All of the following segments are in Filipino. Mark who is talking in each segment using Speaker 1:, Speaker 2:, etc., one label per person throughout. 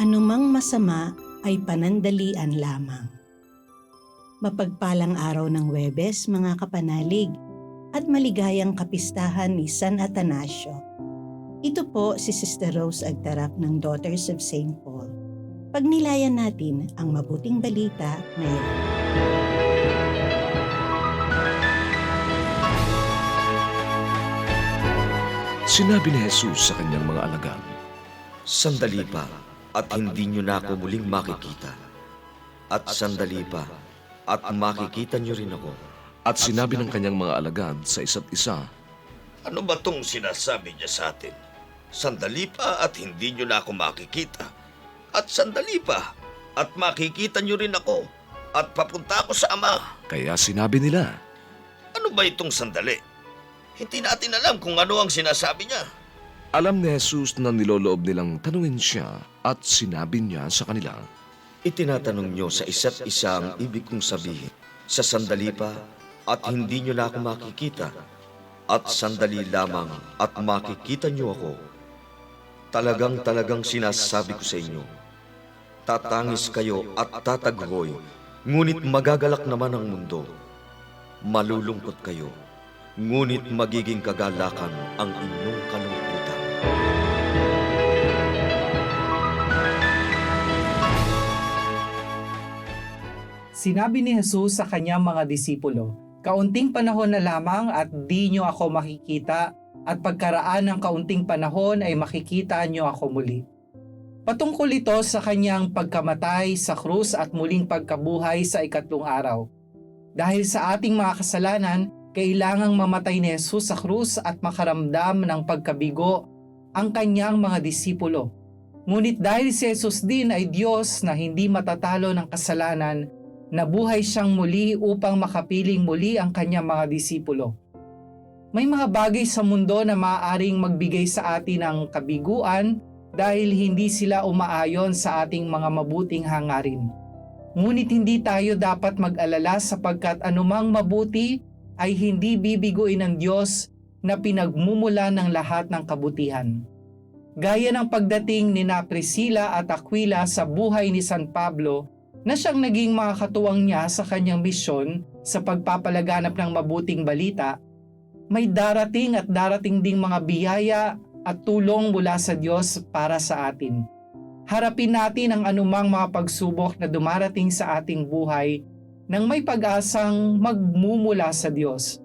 Speaker 1: Anumang masama ay panandalian lamang. Mapagpalang araw ng Huwebes, mga kapanalig, at maligayang kapistahan ni San Atanasio. Ito po si Sister Rose Agtarap ng Daughters of St. Paul. Pagnilayan natin ang mabuting balita ngayon.
Speaker 2: Sinabi ni Jesus sa kanyang mga alagad,
Speaker 3: Sandali pa at hindi niyo na ako muling makikita. At sandali pa at makikita niyo rin ako.
Speaker 2: at sinabi ng kanyang mga alagad sa isa't isa,
Speaker 3: Ano ba tong sinasabi niya sa atin? Sandali pa at hindi niyo na ako makikita. At sandali pa at makikita niyo rin ako. At papunta ako sa Ama.
Speaker 2: kaya sinabi nila,
Speaker 3: Ano ba itong sandali? Hindi natin alam kung ano ang sinasabi niya.
Speaker 2: alam ni Jesus na niloloob nilang tanungin siya at sinabi niya sa kanila,
Speaker 3: Itinatanong niyo sa isa't isa ang ibig kong sabihin. Sa sandali pa at hindi niyo na ako makikita. At sandali lamang at makikita niyo ako. Talagang sinasabi ko sa inyo. Tatangis kayo at tataghoy, ngunit magagalak naman ang mundo. Malulungkot kayo, ngunit magiging kagalakan ang inyong kalungkutan.
Speaker 4: Sinabi ni Jesus sa kanyang mga disipulo, Kaunting panahon na lamang at di nyo ako makikita at pagkaraan ng kaunting panahon ay makikita nyo ako muli. Patungkol ito sa kanyang pagkamatay sa krus at muling pagkabuhay sa ikatlong araw. Dahil sa ating mga kasalanan, kailangang mamatay ni Jesus sa krus at makaramdam ng pagkabigo ang kanyang mga disipulo. Ngunit dahil si Jesus din ay Diyos na hindi matatalo ng kasalanan, nabuhay siyang muli upang makapiling muli ang kanyang mga disipulo. May mga bagay sa mundo na maaaring magbigay sa atin ng kabiguan dahil hindi sila umaayon sa ating mga mabuting hangarin. Ngunit hindi tayo dapat mag-alala sapagkat anumang mabuti ay hindi bibiguin ng Diyos na pinagmumula ng lahat ng kabutihan. Gaya ng pagdating ni Priscilla at Aquila sa buhay ni San Pablo, na siyang naging makakatuwang niya sa kanyang misyon sa pagpapalaganap ng mabuting balita, may darating ding mga biyaya at tulong mula sa Diyos para sa atin. Harapin natin ang anumang mga pagsubok na dumarating sa ating buhay nang may pag-asang magmumula sa Diyos.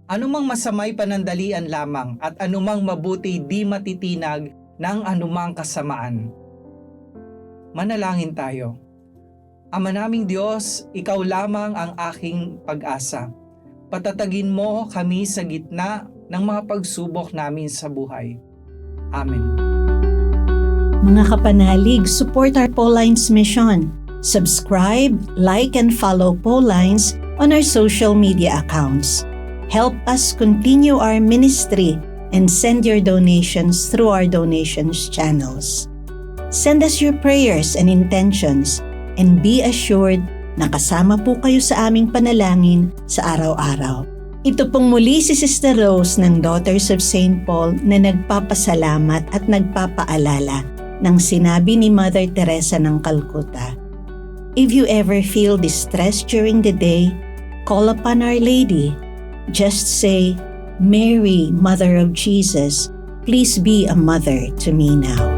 Speaker 4: Anumang masamay panandalian lamang at anumang mabuti di matitinag ng anumang kasamaan. Manalangin tayo. Ama naming Diyos, Ikaw lamang ang aking pag-asa. Patatagin mo kami sa gitna ng mga pagsubok namin sa buhay. Amen.
Speaker 1: Mga kapanalig, support our Paulines mission. Subscribe, like, and follow Paulines on our social media accounts. Help us continue our ministry and send your donations through our donations channels. Send us your prayers and intentions and be assured na kasama po kayo sa aming panalangin sa araw-araw. Ito pong muli si Sister Rose ng Daughters of St. Paul na nagpapasalamat at nagpapaalala ng sinabi ni Mother Teresa ng Calcutta. If you ever feel distressed during the day, call upon Our Lady. Just say, Mary, Mother of Jesus, please be a mother to me now.